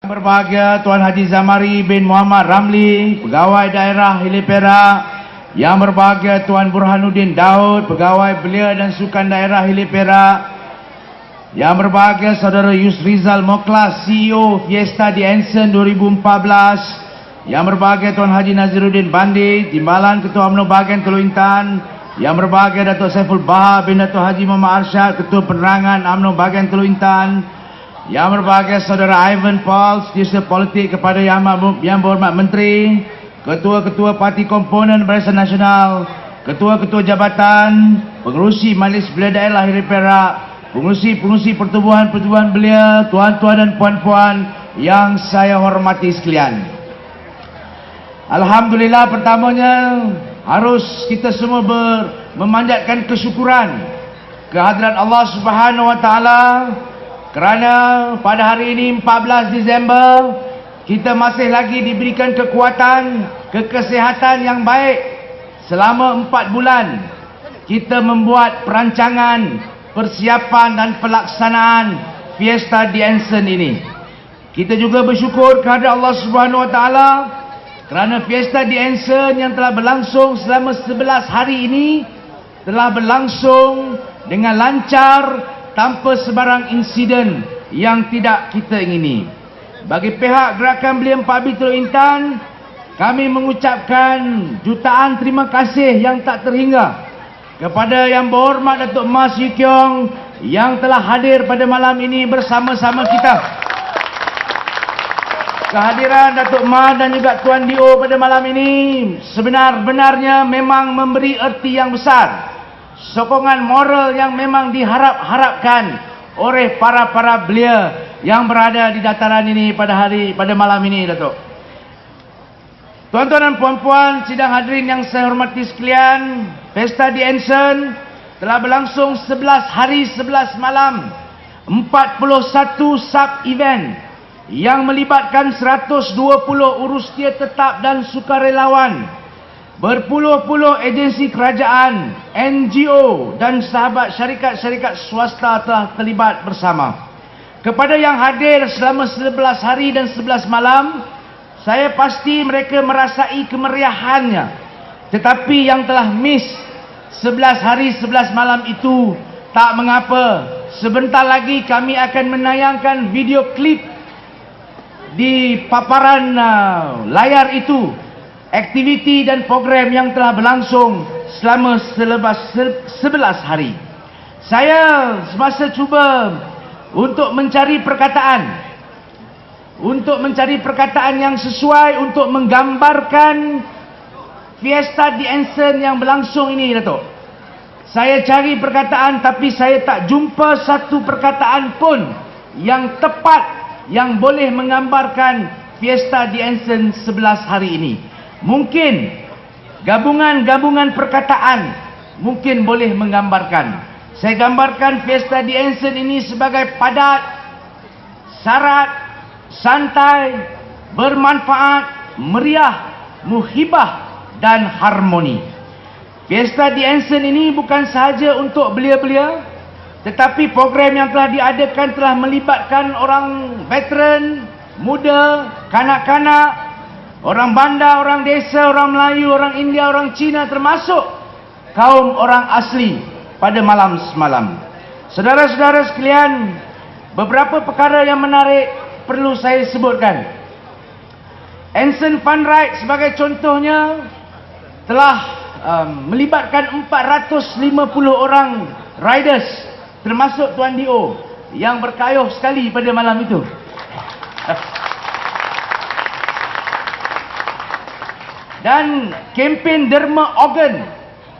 Berbahagia Tuan Haji Zamari bin Muhammad Ramli, Pegawai Daerah Hilir Perak. Yang berbahagia Tuan Burhanuddin Daud, Pegawai Belia dan Sukan Daerah Hilir Perak. Yang berbahagia Saudara Yusrizal Moklas, CEO Fiesta di Anson 2014. Yang berbahagia Tuan Haji Naziruddin Bandi, Timbalan Ketua UMNO Bahagian Teluk Intan. Yang berbahagia Datuk Saiful Bahar bin Datuk Haji Muhammad Arsyad, Ketua Penerangan UMNO Bahagian Teluk Intan. Yang berbahagia Saudara Ivan Paul, Setiausaha Politik kepada Yang Berhormat Menteri, Ketua-Ketua Parti Komponen Barisan Nasional, Ketua-Ketua Jabatan, Pengerusi Majlis Belia Daerah Hilir Perak, Pengerusi Pertubuhan Belia, Tuan-tuan dan puan-puan yang saya hormati sekalian. Alhamdulillah, pertamanya harus kita semua memanjatkan kesyukuran kehadirat Allah Subhanahu Wa Taala. Kerana pada hari ini 14 Disember kita masih lagi diberikan kekuatan, kesihatan yang baik. Selama 4 bulan kita membuat perancangan, persiapan dan pelaksanaan Fiesta di Anson ini. Kita juga bersyukur kepada Allah Subhanahu Wa Taala kerana Fiesta di Anson yang telah berlangsung selama 11 hari ini telah berlangsung dengan lancar, tanpa sebarang insiden yang tidak kita ingini. Bagi pihak Gerakan Belia Empabili Teluk Intan, kami mengucapkan jutaan terima kasih yang tak terhingga kepada Yang Berhormat Datuk Mas Yew Kiong yang telah hadir pada malam ini bersama-sama kita. Kehadiran Datuk Mas dan juga Tuan Dio pada malam ini sebenar-benarnya memang memberi erti yang besar, sokongan moral yang memang diharap-harapkan oleh para belia yang berada di dataran ini pada malam ini, Datuk. Tuan-tuan dan puan-puan sidang hadirin yang saya hormati sekalian, Pesta di Anson telah berlangsung 11 hari 11 malam, 41 sub-event yang melibatkan 120 urusia tetap dan sukarelawan, berpuluh-puluh agensi kerajaan, NGO dan sahabat syarikat-syarikat swasta telah terlibat bersama. Kepada yang hadir selama 11 hari dan 11 malam, saya pasti mereka merasai kemeriahannya. Tetapi yang telah miss 11 hari 11 malam itu, tak mengapa. Sebentar lagi kami akan menayangkan video klip di paparan layar itu, aktiviti dan program yang telah berlangsung selama 11 hari. Saya semasa cuba untuk mencari perkataan yang sesuai untuk menggambarkan Fiesta di Anson yang berlangsung ini, Datuk. Saya cari perkataan tapi saya tak jumpa satu perkataan pun yang tepat yang boleh menggambarkan Fiesta di Anson 11 hari ini. Mungkin gabungan perkataan mungkin boleh menggambarkan. Saya gambarkan Fiesta di Anson ini sebagai padat, syarat, santai, bermanfaat, meriah, muhibah dan harmoni. Fiesta di Anson ini bukan sahaja untuk belia-belia, tetapi program yang telah diadakan telah melibatkan orang veteran, muda, kanak-kanak, orang bandar, orang desa, orang Melayu, orang India, orang Cina, termasuk kaum orang asli pada malam semalam. Saudara-saudara sekalian, beberapa perkara yang menarik perlu saya sebutkan. Anson Fun Ride sebagai contohnya telah melibatkan 450 orang riders, termasuk Tuan Dio yang berkayuh sekali pada malam itu. Dan kempen derma organ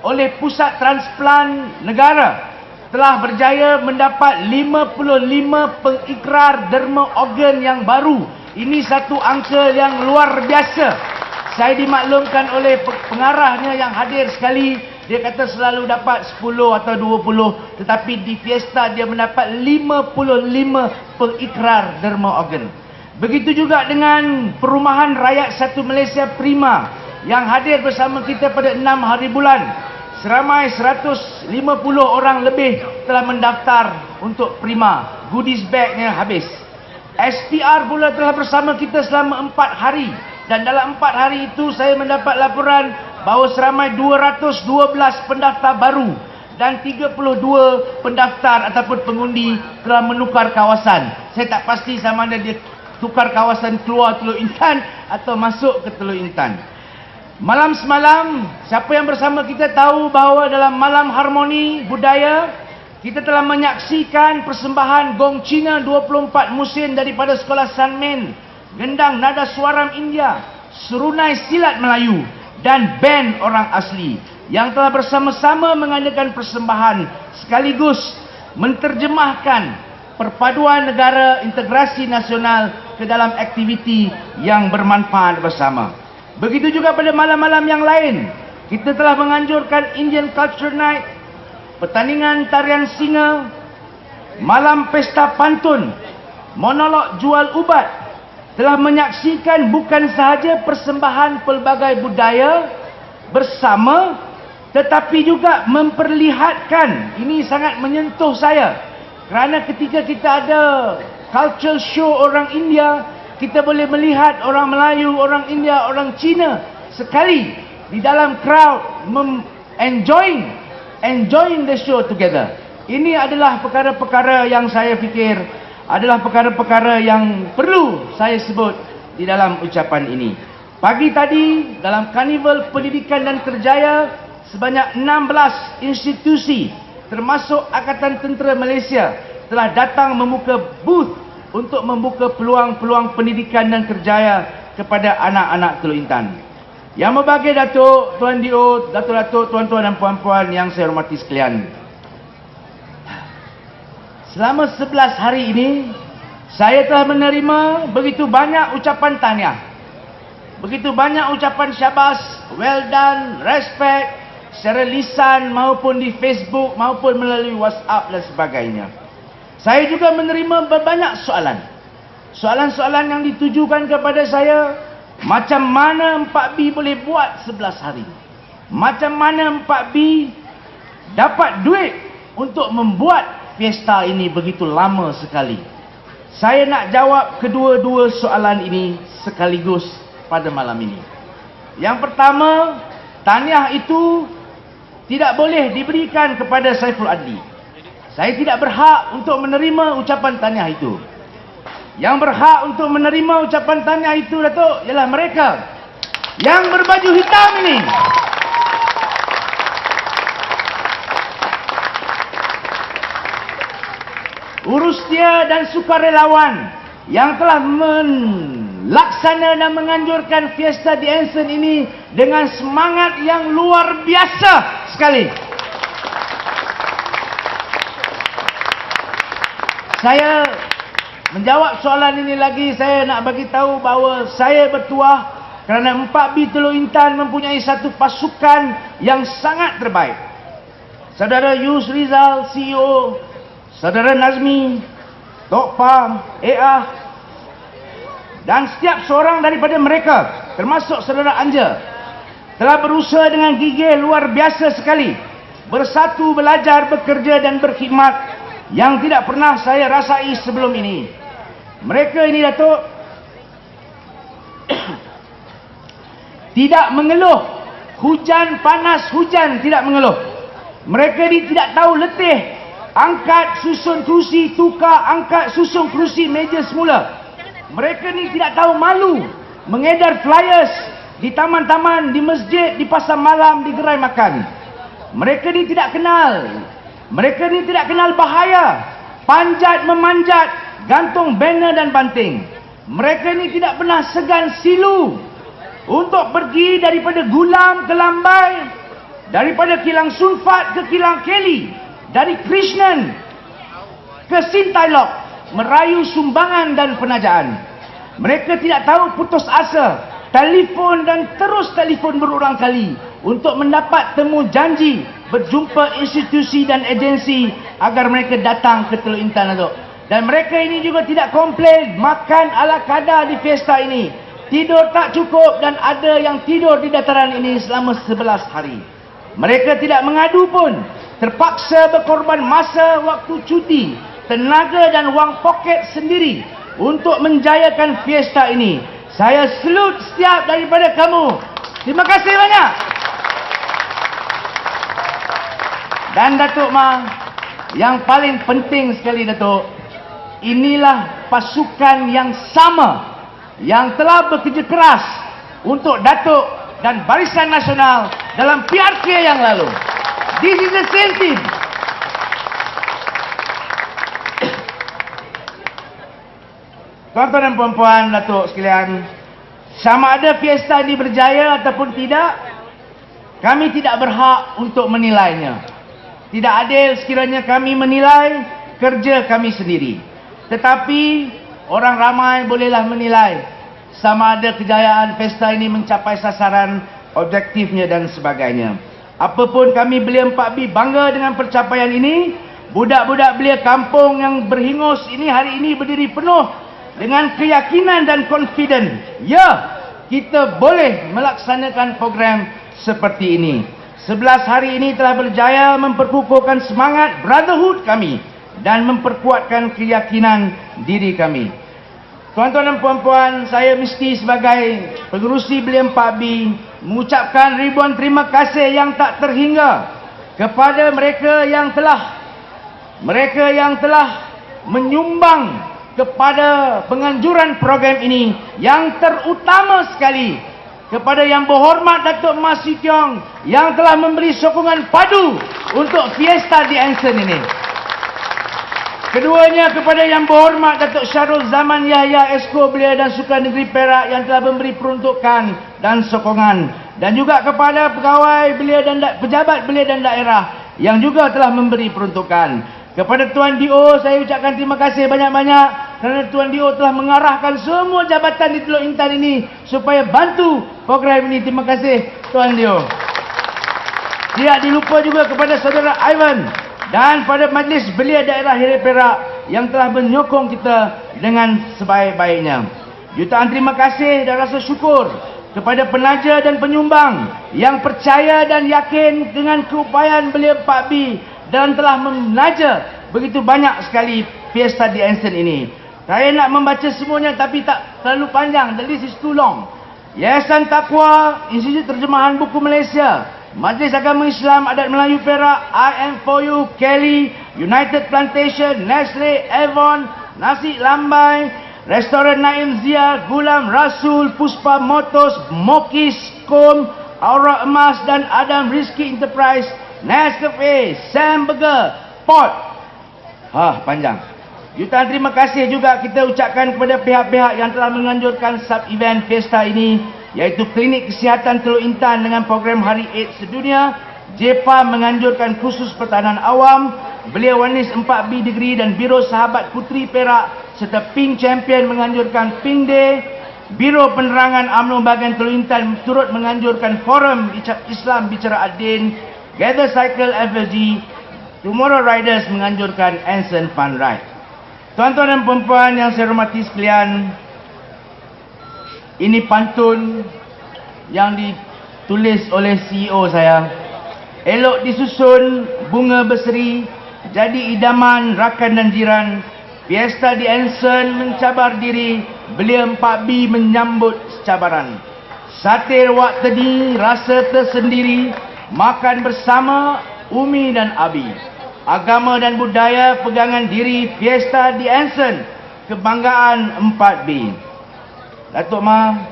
oleh Pusat Transplant Negara telah berjaya mendapat 55 pengikrar derma organ yang baru. Ini satu angka yang luar biasa. Saya dimaklumkan oleh pengarahnya yang hadir sekali, dia kata selalu dapat 10 atau 20, tetapi di Fiesta dia mendapat 55 pengikrar derma organ. Begitu juga dengan Perumahan Rakyat Satu Malaysia Prima yang hadir bersama kita pada 6 hari bulan. Seramai 150 orang lebih telah mendaftar untuk Prima. Goodies bagnya habis. SPR pula telah bersama kita selama 4 hari. Dan dalam 4 hari itu saya mendapat laporan bahawa seramai 212 pendaftar baru dan 32 pendaftar ataupun pengundi telah menukar kawasan. Saya tak pasti sama ada dia tukar kawasan keluar Teluk Intan atau masuk ke Teluk Intan. Malam semalam, siapa yang bersama kita tahu bahawa dalam malam harmoni budaya kita telah menyaksikan persembahan gong Cina 24 musim daripada sekolah Sanmen, gendang nada suaram India, serunai silat Melayu dan band orang asli yang telah bersama-sama mengadakan persembahan sekaligus menterjemahkan perpaduan negara integrasi nasional ke dalam aktiviti yang bermanfaat bersama. Begitu juga pada malam-malam yang lain, kita telah menganjurkan Indian Culture Night, pertandingan tarian singa, malam pesta pantun, monolog jual ubat, telah menyaksikan bukan sahaja persembahan pelbagai budaya bersama, tetapi juga memperlihatkan, ini sangat menyentuh saya, kerana ketika kita ada culture show orang India, kita boleh melihat orang Melayu, orang India, orang Cina sekali di dalam crowd enjoying the show together. Ini adalah perkara-perkara yang saya fikir adalah perkara-perkara yang perlu saya sebut di dalam ucapan ini. Pagi tadi dalam Karnival Pendidikan dan Kerjaya, sebanyak 16 institusi termasuk Angkatan Tentera Malaysia telah datang membuka booth untuk membuka peluang-peluang pendidikan dan kerjaya kepada anak-anak Teluk Intan. Yang berbahagia Datuk, Tuan Dio, Datuk-Datuk, Tuan-Tuan dan Puan-Puan yang saya hormati sekalian. Selama 11 hari ini, saya telah menerima begitu banyak ucapan tahniah. Begitu banyak ucapan syabas, well done, respect, secara lisan maupun di Facebook maupun melalui WhatsApp dan sebagainya. Saya juga menerima banyak soalan. Soalan-soalan yang ditujukan kepada saya, macam mana 4B boleh buat 11 hari? Macam mana 4B dapat duit untuk membuat fiesta ini begitu lama sekali? Saya nak jawab kedua-dua soalan ini sekaligus pada malam ini. Yang pertama, tahniah itu tidak boleh diberikan kepada Saiful Adli. Saya tidak berhak untuk menerima ucapan tahniah itu. Yang berhak untuk menerima ucapan tahniah itu, Datuk, ialah mereka yang berbaju hitam ini. Urus dia dan sukarelawan yang telah melaksana dan menganjurkan Fiesta di Anson ini dengan semangat yang luar biasa sekali. Saya menjawab soalan ini lagi, saya nak bagi tahu bahawa saya bertuah kerana 4B Teluk Intan mempunyai satu pasukan yang sangat terbaik. Saudara Yus Rizal, CEO, Saudara Nazmi, Tok Pam, A.A. dan setiap seorang daripada mereka, termasuk Saudara Anja, telah berusaha dengan gigih luar biasa sekali, bersatu, belajar, bekerja dan berkhidmat yang tidak pernah saya rasai sebelum ini. Mereka ini, Datuk, tidak mengeluh. Hujan, panas, hujan, tidak mengeluh. Mereka ini tidak tahu letih. Angkat, susun kerusi, tukar, angkat, susun kerusi, meja semula. Mereka ini tidak tahu malu mengedar flyers di taman-taman, di masjid, di pasar malam, di gerai makan. Mereka ini tidak kenal. Mereka ini tidak kenal bahaya panjat memanjat, gantung banner dan banting. Mereka ini tidak pernah segan silu untuk pergi daripada Gulam ke Lambai, daripada Kilang Sulfat ke Kilang Kelly, dari Krishnan ke Sintailok, merayu sumbangan dan penajaan. Mereka tidak tahu putus asa, telefon dan terus telefon berulang kali untuk mendapat temu janji berjumpa institusi dan agensi agar mereka datang ke Teluk Intan, Datuk. Dan mereka ini juga tidak komplain makan ala kadar di fiesta ini. Tidur tak cukup dan ada yang tidur di dataran ini selama 11 hari. Mereka tidak mengadu pun, terpaksa berkorban masa, waktu cuti, tenaga dan wang poket sendiri untuk menjayakan fiesta ini. Saya salute setiap daripada kamu. Terima kasih banyak. Dan Datuk Ma, yang paling penting sekali Datuk, inilah pasukan yang sama yang telah bekerja keras untuk Datuk dan Barisan Nasional dalam PRK yang lalu. This is the same team. Tuan-tuan dan puan-puan, Datuk sekalian, sama ada fiesta ini berjaya ataupun tidak, kami tidak berhak untuk menilainya. Tidak adil sekiranya kami menilai kerja kami sendiri. Tetapi orang ramai bolehlah menilai sama ada kejayaan pesta ini mencapai sasaran objektifnya dan sebagainya. Apapun kami Belia 4B bangga dengan pencapaian ini. Budak-budak Belia kampung yang berhingus ini hari ini berdiri penuh dengan keyakinan dan confident. Ya, kita boleh melaksanakan program seperti ini. 11 hari ini telah berjaya memperkukuhkan semangat brotherhood kami dan memperkuatkan keyakinan diri kami. Tuan-tuan dan puan-puan, saya mesti sebagai pengerusi Belia 4B mengucapkan ribuan terima kasih yang tak terhingga kepada mereka yang telah menyumbang kepada penganjuran program ini, yang terutama sekali kepada Yang Berhormat Datuk Mas Sitiong yang telah memberi sokongan padu untuk fiesta di Anson ini. Keduanya kepada Yang Berhormat Datuk Syarul Zaman Yahya Esko Belia dan Sukan Negeri Perak yang telah memberi peruntukan dan sokongan, dan juga kepada pegawai Belia dan pejabat Belia dan daerah yang juga telah memberi peruntukan. Kepada Tuan D.O. saya ucapkan terima kasih banyak-banyak kerana Tuan D.O. telah mengarahkan semua jabatan di Teluk Intan ini supaya bantu program ini. Terima kasih Tuan D.O. Tidak dilupa juga kepada saudara Ivan dan pada Majlis Belia Daerah Hiri Perak yang telah menyokong kita dengan sebaik-baiknya. Jutaan terima kasih dan rasa syukur kepada penaja dan penyumbang yang percaya dan yakin dengan keupayaan Belia 4B dan telah menaja begitu banyak sekali fiesta di Anson ini. Saya nak membaca semuanya tapi tak terlalu panjang. The list is too long. Yayasan Taqwa, Institut Terjemahan Buku Malaysia, Majlis Agama Islam Adat Melayu Perak, IM4U, Kelly, United Plantation, Nestle, Avon, Nasi Lambai, Restoran Naim Zia, Gulam Rasul, Puspa Motors, Mokis, Kom, Aura Emas dan Adam Rizki Enterprise, Nescafe, Sam Burger, Pot. Panjang. Jutaan terima kasih juga kita ucapkan kepada pihak-pihak yang telah menganjurkan sub-event fiesta ini, iaitu Klinik Kesihatan Teluk Intan dengan program Hari AIDS Sedunia, JEPA menganjurkan khusus pertahanan awam, Belia Wanis 4B Degree dan Biro Sahabat Puteri Perak serta Pink Champion menganjurkan Pink Day. Biro Penerangan UMNO bahagian Teluk Intan turut menganjurkan Forum Islam Bicara Ad-Din. Gather Cycle FLG, Tomorrow Riders menganjurkan Anson Fun Ride. Tuan-tuan dan puan-puan yang saya hormati sekalian, ini pantun yang ditulis oleh CEO saya. Elok disusun bunga berseri, jadi idaman rakan dan jiran. Fiesta di Anson mencabar diri, Belia 4B menyambut cabaran. Satir wak tedi, rasa tersendiri, makan bersama Umi dan Abi. Agama dan budaya pegangan diri fiesta di Anson, kebanggaan 4B. Datuk Ma,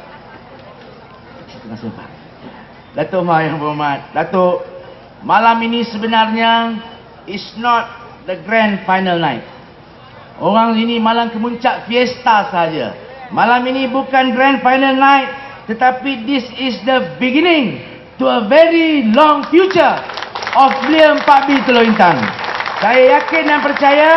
terima kasih Pak. Datuk Ma yang berhormat, Datuk, malam ini sebenarnya is not the grand final night. Orang ini malam kemuncak fiesta saja. Malam ini bukan grand final night, tetapi this is the beginning to a very long future of Belia 4B Teluk Intan. Saya yakin dan percaya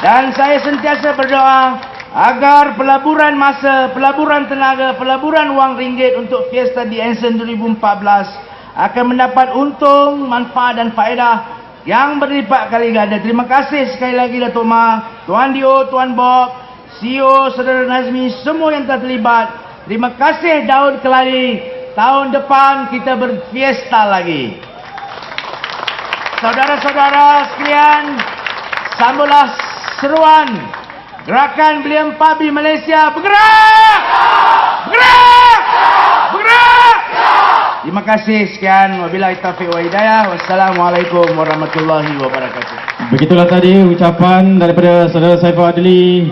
dan saya sentiasa berdoa agar pelaburan masa, pelaburan tenaga, pelaburan wang ringgit untuk fiesta di Anson 2014 akan mendapat untung, manfaat dan faedah yang berlipat kali ganda. Terima kasih sekali lagi Datuk Ma, Tuan Dio, Tuan Bob, CEO, Saudara Nazmi, semua yang telah terlibat. Terima kasih Daud Kelali. Tahun depan kita berfiesta lagi. Saudara-saudara sekalian, sambutlah seruan Gerakan Belia Pabi Malaysia bergerak! Bergerak! Bergerak! Terima kasih, sekian. Wabillahi taufiq wa hidayah. Wassalamualaikum warahmatullahi wabarakatuh. Begitulah tadi ucapan daripada Saudara Saiful Adli